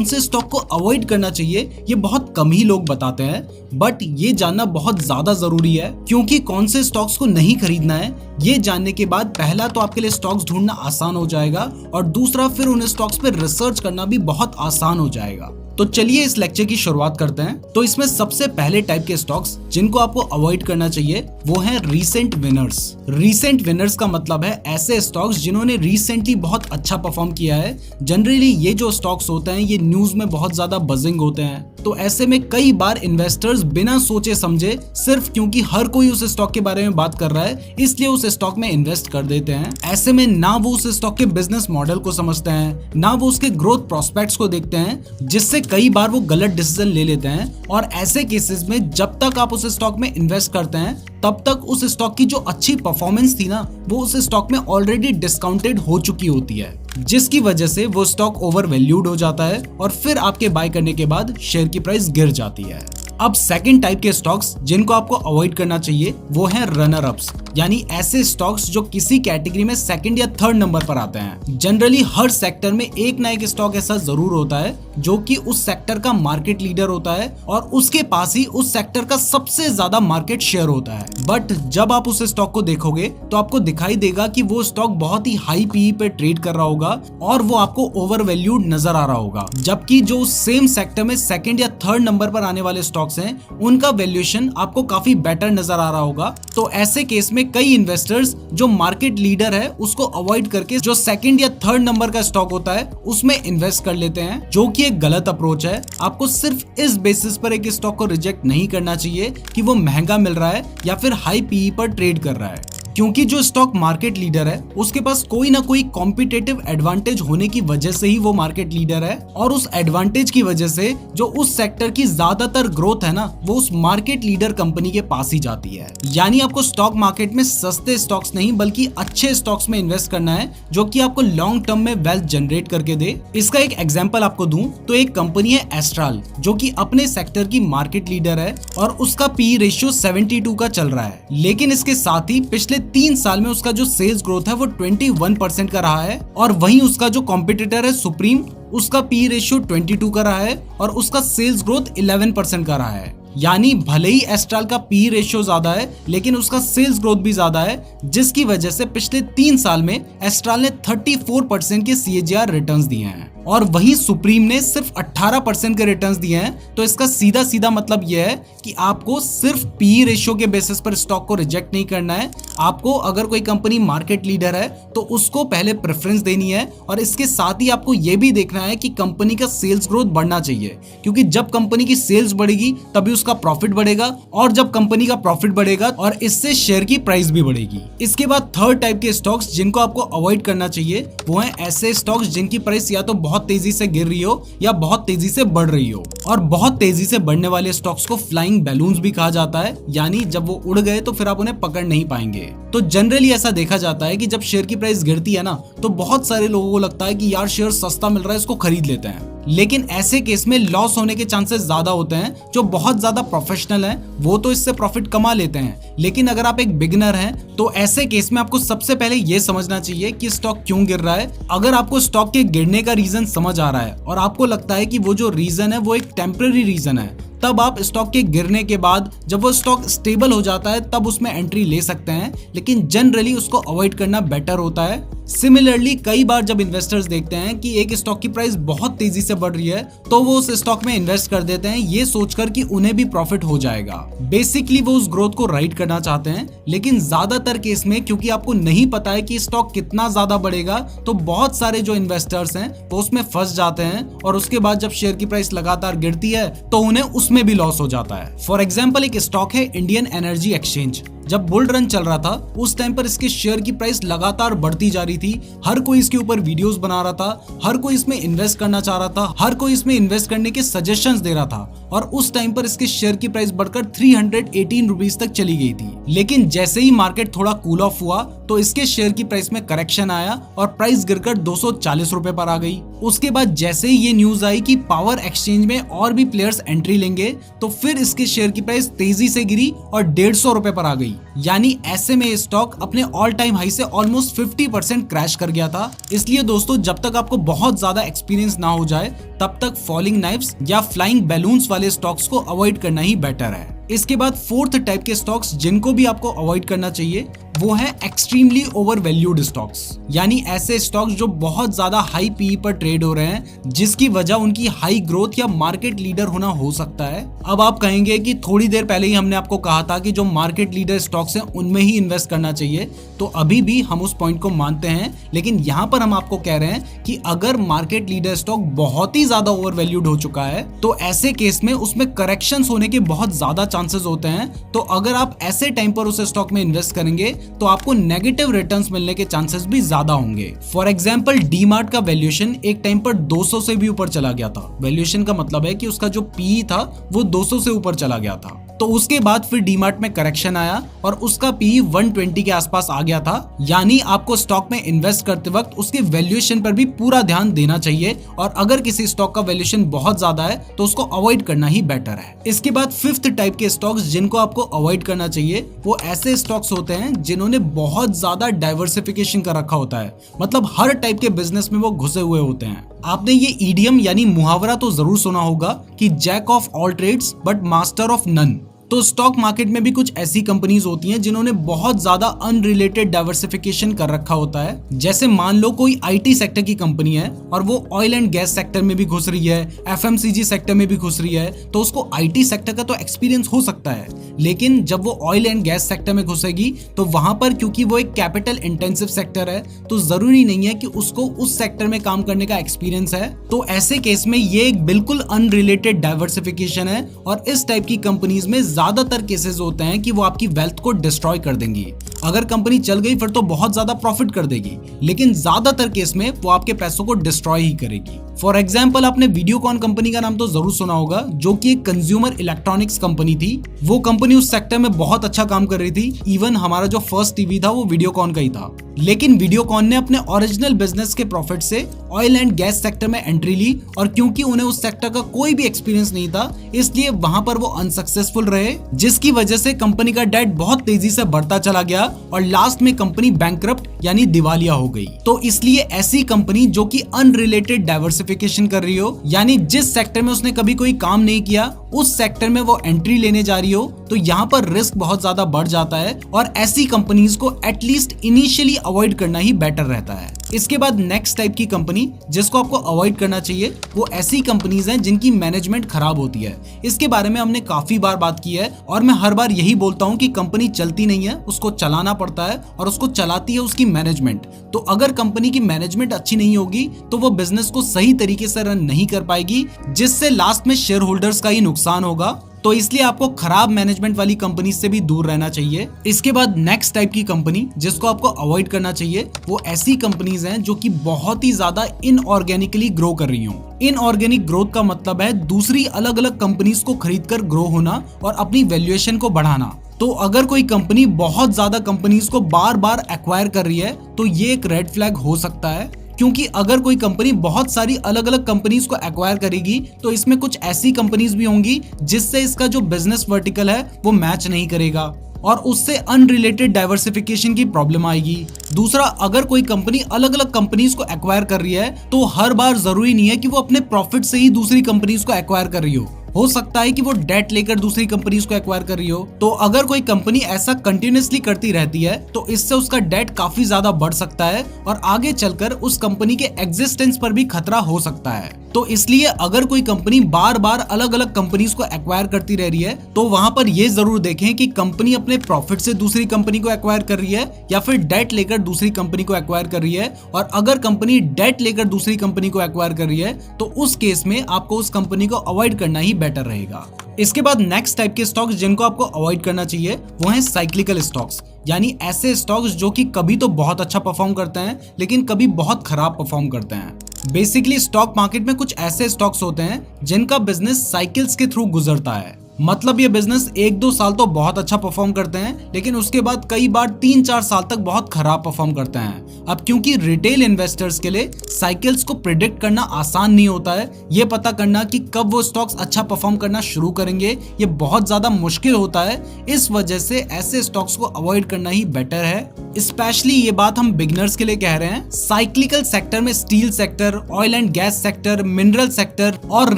कौन से स्टॉक को अवॉइड करना चाहिए ये बहुत कम ही लोग बताते हैं, बट ये जानना बहुत ज्यादा जरूरी है क्योंकि कौन से स्टॉक्स को नहीं खरीदना है ये जानने के बाद पहला तो आपके लिए स्टॉक्स ढूंढना आसान हो जाएगा और दूसरा फिर उन स्टॉक्स पे रिसर्च करना भी बहुत आसान हो जाएगा। तो चलिए इस लेक्चर की शुरुआत करते हैं। तो इसमें सबसे पहले टाइप के स्टॉक्स जिनको आपको अवॉइड करना चाहिए वो हैं रीसेंट विनर्स। रीसेंट विनर्स का मतलब है ऐसे स्टॉक्स जिन्होंने रिसेंटली बहुत अच्छा परफॉर्म किया है। जनरली ये जो स्टॉक्स होते हैं ये न्यूज में बहुत ज्यादा बजिंग होते हैं, तो ऐसे में कई बार इन्वेस्टर्स बिना सोचे समझे सिर्फ क्योंकि हर कोई उस स्टॉक के बारे में बात कर रहा है इसलिए उस स्टॉक में इन्वेस्ट कर देते हैं। ऐसे में ना वो उस स्टॉक के बिजनेस मॉडल को समझते हैं, ना वो उसके ग्रोथ प्रोस्पेक्ट्स को देखते हैं, जिससे कई बार वो गलत डिसीजन ले लेते हैं। और ऐसे केसेस में जब तक आप उस स्टॉक में इन्वेस्ट करते हैं तब तक उस स्टॉक की जो अच्छी परफॉर्मेंस थी ना वो उस स्टॉक में ऑलरेडी डिस्काउंटेड हो चुकी होती है, जिसकी वजह से वो स्टॉक ओवर वैल्यूड हो जाता है और फिर आपके बाय करने के बाद शेयर की प्राइस गिर जाती है। अब सेकंड टाइप के स्टॉक्स जिनको आपको अवॉइड करना चाहिए वो हैं रनर अप्स, यानी ऐसे स्टॉक्स जो किसी कैटेगरी में सेकंड या थर्ड नंबर पर आते हैं। जनरली हर सेक्टर में एक ना एक स्टॉक ऐसा जरूर होता है जो कि उस सेक्टर का मार्केट लीडर होता है और उसके पास ही उस सेक्टर का सबसे ज्यादा मार्केट शेयर होता है। बट जब आप उस स्टॉक को देखोगे तो आपको दिखाई देगा कि वो स्टॉक बहुत ही हाई पीई पे ट्रेड कर रहा होगा और वो आपको ओवर वैल्यूड नजर आ रहा होगा, जबकि जो सेम सेक्टर में सेकंड या थर्ड नंबर पर आने वाले स्टॉक्स हैं उनका वैल्यूएशन आपको काफी बेटर नजर आ रहा होगा। तो ऐसे केस में कई इन्वेस्टर्स जो मार्केट लीडर है उसको अवॉइड करके जो सेकंड या थर्ड नंबर का स्टॉक होता है उसमें इन्वेस्ट कर लेते हैं, जो कि एक गलत अप्रोच है। आपको सिर्फ इस बेसिस पर एक स्टॉक को रिजेक्ट नहीं करना चाहिए कि वो महंगा मिल रहा है या फिर हाई पीई पर ट्रेड कर रहा है, क्योंकि जो स्टॉक मार्केट लीडर है उसके पास कोई ना कोई कॉम्पिटिटिव एडवांटेज होने की वजह से ही वो मार्केट लीडर है और उस एडवांटेज की वजह से जो उस सेक्टर की ज्यादातर ग्रोथ है ना वो उस मार्केट लीडर कंपनी के पास ही जाती है। यानी आपको स्टॉक मार्केट में सस्ते स्टॉक्स नहीं बल्कि अच्छे स्टॉक्स में इन्वेस्ट करना है जो कि आपको लॉन्ग टर्म में वेल्थ जनरेट करके दे। इसका एक एग्जांपल आपको दूं तो एक कंपनी है एस्ट्रल जो कि अपने सेक्टर की मार्केट लीडर है और उसका पी रेशियो 72 का चल रहा है, लेकिन इसके साथ ही पिछले 3 साल में उसका जो सेल्स ग्रोथ है वो 21% का रहा है और वहीं उसका जो कॉम्पिटिटर है सुप्रीम उसका पी रेशियो 22 का रहा है और उसका सेल्स ग्रोथ 11% का रहा है। यानी भले ही एस्ट्रल का पी रेशियो ज्यादा है लेकिन उसका सेल्स ग्रोथ भी ज्यादा है, जिसकी वजह से पिछले 3 साल में एस्ट्रल ने 34% के सीएजीआर रिटर्न्स दिए हैं और वही सुप्रीम ने सिर्फ 18% के रिटर्न्स दिए हैं। तो इसका सीधा सीधा मतलब यह है कि आपको सिर्फ पी रेशियो के बेसिस पर स्टॉक को रिजेक्ट नहीं करना है। आपको अगर कोई कंपनी मार्केट लीडर है तो उसको पहले प्रेफरेंस देनी है और इसके साथ ही आपको यह भी देखना है कि कंपनी का सेल्स ग्रोथ बढ़ना चाहिए, क्योंकि जब कंपनी की सेल्स बढ़ेगी तभी उसका प्रॉफिट बढ़ेगा और जब कंपनी का प्रॉफिट बढ़ेगा और इससे शेयर की प्राइस भी बढ़ेगी। इसके बाद थर्ड टाइप के स्टॉक्स जिनको आपको अवॉइड करना चाहिए वो हैं ऐसे स्टॉक्स जिनकी प्राइस या तो बहुत तेजी से गिर रही हो या बहुत तेजी से बढ़ रही हो। और बहुत तेजी से बढ़ने वाले स्टॉक्स को फ्लाइंग बैलून्स भी कहा जाता है, यानी जब वो उड़ गए तो फिर आप उन्हें पकड़ नहीं पाएंगे। तो जनरली ऐसा देखा जाता है कि जब शेयर की प्राइस गिरती है ना तो बहुत सारे लोगों को लगता है कि यार शेयर सस्ता मिल रहा है इसको खरीद लेते हैं, लेकिन ऐसे केस में लॉस होने के चांसेस ज्यादा होते हैं। जो बहुत ज्यादा प्रोफेशनल हैं वो तो इससे प्रॉफिट कमा लेते हैं, लेकिन अगर आप एक बिगिनर हैं तो ऐसे केस में आपको सबसे पहले ये समझना चाहिए कि स्टॉक क्यों गिर रहा है। अगर आपको स्टॉक के गिरने का रीजन समझ आ रहा है और आपको लगता है कि वो जो रीजन है वो एक टेम्पररी रीजन है, तब आप स्टॉक के गिरने के बाद जब वो स्टॉक स्टेबल हो जाता है तब उसमें एंट्री ले सकते हैं, लेकिन जनरली उसको अवॉइड करना बेटर होता है। सिमिलरली कई बार जब इन्वेस्टर्स देखते हैं कि एक स्टॉक की प्राइस बहुत तेजी से बढ़ रही है तो वो उस स्टॉक में इन्वेस्ट कर देते हैं ये सोचकर कि उन्हें भी प्रॉफिट हो जाएगा। बेसिकली वो उस ग्रोथ को राइड करना चाहते हैं, लेकिन ज्यादातर केस में क्योंकि आपको नहीं पता है कि स्टॉक कितना ज्यादा बढ़ेगा तो बहुत सारे जो इन्वेस्टर्स हैं वो उसमें फंस जाते हैं और उसके बाद जब शेयर की प्राइस लगातार गिरती है तो उन्हें उसमें भी लॉस हो जाता है। फॉर एग्जाम्पल एक स्टॉक है इंडियन एनर्जी एक्सचेंज। जब बुल रन चल रहा था उस टाइम पर इसके शेयर की प्राइस लगातार बढ़ती जा रही थी, हर कोई इसके ऊपर वीडियोस बना रहा था, हर कोई इसमें इन्वेस्ट करना चाह रहा था, हर कोई इसमें इन्वेस्ट करने के सजेशंस दे रहा था और उस टाइम पर इसके शेयर की प्राइस बढ़कर 318 रुपीज तक चली गई थी। लेकिन जैसे ही मार्केट थोड़ा कूल ऑफ हुआ तो इसके शेयर की प्राइस में करेक्शन आया और प्राइस गिरकर 240 रुपए पर आ गई। उसके बाद जैसे ही ये न्यूज आई कि पावर एक्सचेंज में और भी प्लेयर्स एंट्री लेंगे तो फिर इसके शेयर की प्राइस तेजी से गिरी और 150 रुपए पर आ गई यानी ऐसे में स्टॉक अपने ऑल टाइम हाई से ऑलमोस्ट 50% क्रैश कर गया था। इसलिए दोस्तों जब तक आपको बहुत ज्यादा एक्सपीरियंस ना हो जाए तब तक फॉलिंग नाइफ्स या फ्लाइंग बैलून्स वाले स्टॉक्स को अवॉइड करना ही बेटर है। इसके बाद फोर्थ टाइप के स्टॉक्स जिनको भी आपको अवॉइड करना चाहिए वो है एक्सट्रीमली ओवर वैल्यूड स्टॉक्स, यानी ऐसे स्टॉक्स जो बहुत ज्यादा हाई पीई पर ट्रेड हो रहे हैं जिसकी वजह उनकी हाई ग्रोथ या मार्केट लीडर होना हो सकता है। अब आप कहेंगे कि थोड़ी देर पहले ही हमने आपको कहा था कि जो मार्केट लीडर स्टॉक्स हैं उनमें ही इन्वेस्ट करना चाहिए, तो अभी भी हम उस पॉइंट को मानते हैं, लेकिन यहाँ पर हम आपको कह रहे हैं कि अगर मार्केट लीडर स्टॉक बहुत ही ज्यादा ओवर वैल्यूड हो चुका है तो ऐसे केस में उसमें करेक्शंस होने के बहुत ज्यादा चांसेस होते हैं। तो अगर आप ऐसे टाइम पर उस स्टॉक में इन्वेस्ट करेंगे तो आपको नेगेटिव रिटर्न्स मिलने के चांसेस भी ज्यादा होंगे। फॉर एग्जांपल डीमार्ट का वैल्यूएशन एक टाइम पर 200 से भी ऊपर चला गया था। वैल्यूएशन का मतलब है कि उसका जो पीई था वो 200 से ऊपर चला गया था। तो उसके बाद फिर डीमार्ट में करेक्शन आया और उसका पीई 120 के आसपास आ गया था। यानी आपको स्टॉक में इन्वेस्ट करते वक्त उसके वैल्यूएशन पर भी पूरा ध्यान देना चाहिए और अगर किसी स्टॉक का वैल्यूएशन बहुत ज्यादा है तो उसको अवॉइड करना ही बेटर है। इसके बाद फिफ्थ टाइप के स्टॉक्स जिनको आपको अवॉइड करना चाहिए वो ऐसे स्टॉक्स होते हैं जिन्होंने बहुत ज्यादा डाइवर्सिफिकेशन कर रखा होता है, मतलब हर टाइप के बिजनेस में वो घुसे हुए होते हैं। आपने ये ईडियम यानी मुहावरा तो जरूर सुना होगा कि jack of all trades but master of none. तो स्टॉक मार्केट में भी कुछ ऐसी कंपनीज होती हैं जिन्होंने बहुत ज्यादा अनरिलेटेड डाइवर्सिफिकेशन कर रखा होता है। जैसे मान लो कोई आईटी सेक्टर की कंपनी है और वो ऑयल एंड गैस सेक्टर में भी घुस रही है, एफएमसीजी सेक्टर में भी घुस रही है, तो उसको आईटी सेक्टर का तो एक्सपीरियंस हो सकता है, लेकिन जब वो ऑयल एंड गैस सेक्टर में घुसेगी तो वहां पर क्योंकि वो एक कैपिटल इंटेंसिव सेक्टर है तो जरूरी नहीं है कि उसको उस सेक्टर में काम करने का एक्सपीरियंस है। तो ऐसे केस में ये एक बिल्कुल अनरिलेटेड डाइवर्सिफिकेशन है और इस टाइप की कंपनीज में ज्यादातर केसेस होते हैं कि वो आपकी वेल्थ को डिस्ट्रॉय कर देंगी। अगर कंपनी चल गई फिर तो बहुत ज्यादा प्रॉफिट कर देगी, लेकिन ज्यादातर केस में वो आपके पैसों को डिस्ट्रॉय ही करेगी। फॉर एग्जाम्पल आपने वीडियोकॉन कंपनी का नाम तो जरूर सुना होगा, जो कि एक कंज्यूमर इलेक्ट्रॉनिक्स कंपनी थी। वो कंपनी उस सेक्टर में बहुत अच्छा काम कर रही थी। इवन हमारा जो फर्स्ट टीवी था वो वीडियोकॉन का ही था, लेकिन वीडियोकॉन ने अपने ओरिजिनल बिजनेस के प्रॉफिट से ऑयल एंड गैस सेक्टर में एंट्री ली और क्योंकि उन्हें उस सेक्टर का कोई भी एक्सपीरियंस नहीं था इसलिए वहां पर वो अनसक्सेसफुल रहे, जिसकी वजह से कंपनी का डेट बहुत तेजी से बढ़ता चला गया और लास्ट में कंपनी बैंकरप्ट यानी दिवालिया हो गई। तो इसलिए ऐसी कंपनी जो कि अनरिलेटेड डाइवर्सिफिकेशन कर रही हो, यानी जिस सेक्टर में उसने कभी कोई काम नहीं किया उस सेक्टर में वो एंट्री लेने जा रही हो, तो यहाँ पर रिस्क बहुत ज्यादा बढ़ जाता है और ऐसी कंपनीज को एटलीस्ट इनिशियली अवॉइड करना ही बेटर रहता है। इसके बाद नेक्स्ट टाइप की कंपनी जिसको आपको अवॉइड करना चाहिए वो ऐसी कंपनीज हैं जिनकी मैनेजमेंट खराब होती है। इसके बारे में हमने काफी बार बात की है और मैं हर बार यही बोलता हूँ कि कंपनी चलती नहीं है, उसको चलाना पड़ता है और उसको चलाती है उसकी मैनेजमेंट। तो अगर कंपनी की मैनेजमेंट अच्छी नहीं होगी तो वो बिजनेस को सही तरीके से रन नहीं कर पाएगी, जिससे लास्ट में शेयर होल्डर्स का ही नुकसान होगा। तो इसलिए आपको खराब मैनेजमेंट वाली कंपनी से भी दूर रहना चाहिए। इसके बाद नेक्स्ट टाइप की कंपनी जिसको आपको अवॉइड करना चाहिए वो ऐसी कंपनीज हैं जो कि बहुत ही ज्यादा इनऑर्गेनिकली ग्रो कर रही हो। इनऑर्गेनिक ग्रोथ का मतलब है दूसरी अलग अलग कंपनीज को खरीदकर ग्रो होना और अपनी वैल्यूएशन को बढ़ाना। तो अगर कोई कंपनी बहुत ज्यादा कंपनीज को बार बार एक्वायर कर रही है तो ये एक रेड फ्लैग हो सकता है, क्योंकि अगर कोई कंपनी बहुत सारी अलग अलग कंपनीज को एक्वायर करेगी तो इसमें कुछ ऐसी कंपनीज भी होंगी जिससे इसका जो बिजनेस वर्टिकल है वो मैच नहीं करेगा और उससे अनरिलेटेड डाइवर्सिफिकेशन की प्रॉब्लम आएगी। दूसरा, अगर कोई कंपनी अलग अलग कंपनीज को एक्वायर कर रही है तो हर बार जरूरी नहीं है कि वो अपने प्रॉफिट से ही दूसरी कंपनीज को एक्वायर कर रही हो सकता है कि वो डेट लेकर दूसरी कंपनीज को एक्वायर कर रही हो। तो अगर कोई कंपनी ऐसा कंटिन्यूअसली करती रहती है तो इससे उसका डेट काफी ज्यादा बढ़ सकता है और आगे चलकर उस कंपनी के एग्जिस्टेंस पर भी खतरा हो सकता है। तो इसलिए अगर कोई कंपनी बार बार अलग अलग कंपनीज को एक्वायर करती रह रही है तो वहां पर ये जरूर देखें कि कंपनी अपने प्रॉफिट से दूसरी कंपनी को एक्वायर कर रही है या फिर डेट लेकर दूसरी कंपनी को एक्वायर कर रही है। और अगर कंपनी डेट लेकर दूसरी कंपनी को एक्वायर कर रही है तो उस केस में आपको उस कंपनी को अवॉइड करना ही बेटर रहेगा। इसके बाद नेक्स्ट टाइप के स्टॉक्स जिनको आपको अवॉइड करना चाहिए वो हैं साइक्लिकल स्टॉक्स, यानी ऐसे स्टॉक्स जो कि कभी तो बहुत अच्छा परफॉर्म करते हैं लेकिन कभी बहुत खराब परफॉर्म करते हैं। बेसिकली स्टॉक मार्केट में कुछ ऐसे स्टॉक्स होते हैं जिनका बिजनेस साइकिल्स के थ्रू गुजरता है। मतलब ये बिजनेस 1-2 साल तो बहुत अच्छा परफॉर्म करते हैं लेकिन उसके बाद कई बार 3-4 साल तक बहुत खराब परफॉर्म करते हैं। अब क्योंकि रिटेल इन्वेस्टर्स के लिए साइकिल्स को प्रिडिक्ट करना आसान नहीं होता है, ये पता करना कि कब वो स्टॉक्स अच्छा परफॉर्म करना शुरू करेंगे ये बहुत ज्यादा मुश्किल होता है। इस वजह से ऐसे स्टॉक्स को अवॉइड करना ही बेटर है। स्पेशली ये बात हम बिगनर्स के लिए कह रहे हैं। साइक्लिकल सेक्टर में steel sector, oil and gas sector, mineral sector और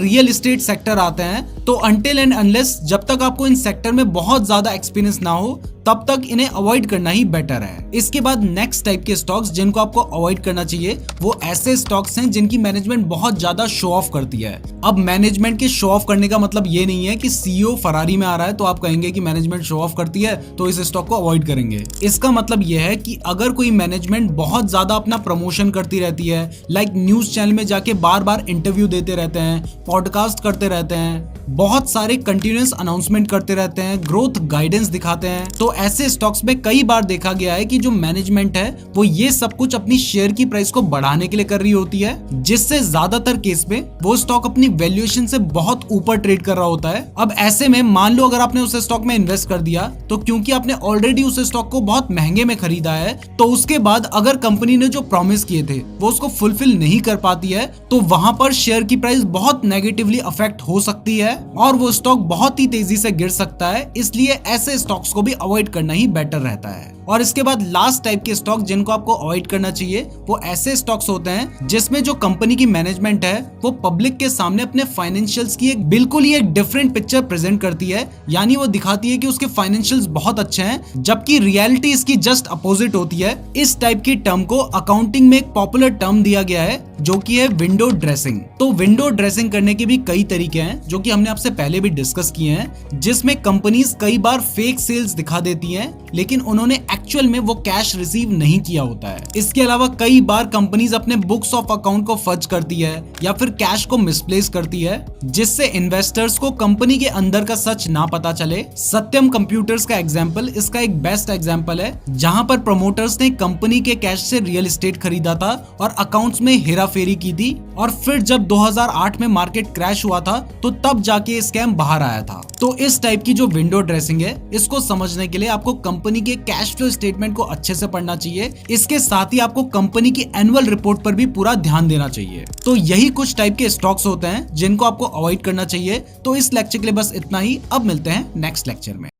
रियल एस्टेट सेक्टर आते हैं। तो अनटिल एंड अनलेस जब तक आपको इन सेक्टर में बहुत ज्यादा एक्सपीरियंस ना हो तब तक इन्हें अवॉइड करना ही बेटर है। इसके बाद नेक्स्ट टाइप के स्टॉक्स जिनको आपको अवॉइड करना चाहिए वो ऐसे स्टॉक्स हैं जिनकी मैनेजमेंट बहुत ज्यादा शो ऑफ करती है। अब मैनेजमेंट के शो ऑफ करने का मतलब ये नहीं है कि सीईओ फरारी में आ रहा है तो आप कहेंगे कि मैनेजमेंट शो ऑफ करती है तो इस स्टॉक को अवॉइड करेंगे। इसका मतलब ये है कि अगर कोई मैनेजमेंट बहुत ज्यादा अपना प्रमोशन करती रहती है, लाइक न्यूज चैनल में जाके बार बार इंटरव्यू देते रहते हैं, पॉडकास्ट करते रहते हैं, बहुत सारे कंटिन्यूअस अनाउंसमेंट करते रहते हैं, ग्रोथ गाइडेंस दिखाते हैं, तो ऐसे स्टॉक्स में कई बार देखा गया है कि जो मैनेजमेंट है वो ये सब कुछ अपनी शेयर की प्राइस को बढ़ाने के लिए कर रही होती है, जिससे ज्यादातर केस में वो स्टॉक अपनी वैल्यूएशन से बहुत ऊपर ट्रेड कर रहा होता है। अब ऐसे में मान लो अगर आपने उस स्टॉक में इन्वेस्ट कर दिया तो क्योंकि आपने ऑलरेडी उस स्टॉक को बहुत महंगे में खरीदा है, तो उसके बाद अगर कंपनी ने जो प्रॉमिस किए थे वो उसको फुलफिल नहीं कर पाती है तो वहां पर शेयर की प्राइस बहुत नेगेटिवली अफेक्ट हो सकती है और वो स्टॉक बहुत ही तेजी से गिर सकता है। इसलिए ऐसे स्टॉक्स को भी अवॉइड करना ही बेटर रहता है। और इसके बाद लास्ट टाइप के स्टॉक जिनको आपको अवॉइड करना चाहिए वो ऐसे स्टॉक्स होते हैं जिसमें जो कंपनी की मैनेजमेंट है वो पब्लिक के सामने अपने फाइनेंशियल्स की एक बिल्कुल ही एक डिफरेंट पिक्चर प्रेजेंट करती है। यानी वो दिखाती है कि उसके फाइनेंशियल्स बहुत अच्छे हैं जबकि रियलिटी इसकी जस्ट अपोजिट होती है। इस टाइप की टर्म को अकाउंटिंग में एक पॉपुलर टर्म दिया गया है जो कि है विंडो ड्रेसिंग। तो विंडो ड्रेसिंग करने के भी कई तरीके हैं जो कि हमने आपसे पहले भी डिस्कस किए हैं, जिसमें कंपनीज कई बार फेक सेल्स दिखा देती हैं लेकिन उन्होंने एक्चुअल में वो कैश रिसीव नहीं किया होता है। इसके अलावा कई बार कंपनीज अपने बुक्स ऑफ अकाउंट को फर्ज करती है या फिर कैश को मिसप्लेस करती है, जिससे इन्वेस्टर्स को कंपनी के अंदर का सच ना पता चले। सत्यम कंप्यूटर्स का एग्जांपल इसका एक बेस्ट एग्जांपल है, जहां पर प्रमोटर्स ने कंपनी के कैश से रियल एस्टेट खरीदा था और अकाउंट्स में हेराफेरी की थी और फिर जब 2008 में मार्केट क्रैश हुआ था तो तब जाके स्कैम बाहर आया था। तो इस टाइप की जो विंडो ड्रेसिंग है इसको समझने के लिए आपको कंपनी के कैश फ्लो स्टेटमेंट को अच्छे से पढ़ना चाहिए। इसके साथ ही आपको कंपनी की एनुअल रिपोर्ट पर भी पूरा ध्यान देना चाहिए। तो यही कुछ टाइप के स्टॉक्स होते हैं जिनको आपको अवॉइड करना चाहिए। तो इस लेक्चर के लिए बस इतना ही। अब मिलते हैं नेक्स्ट लेक्चर में।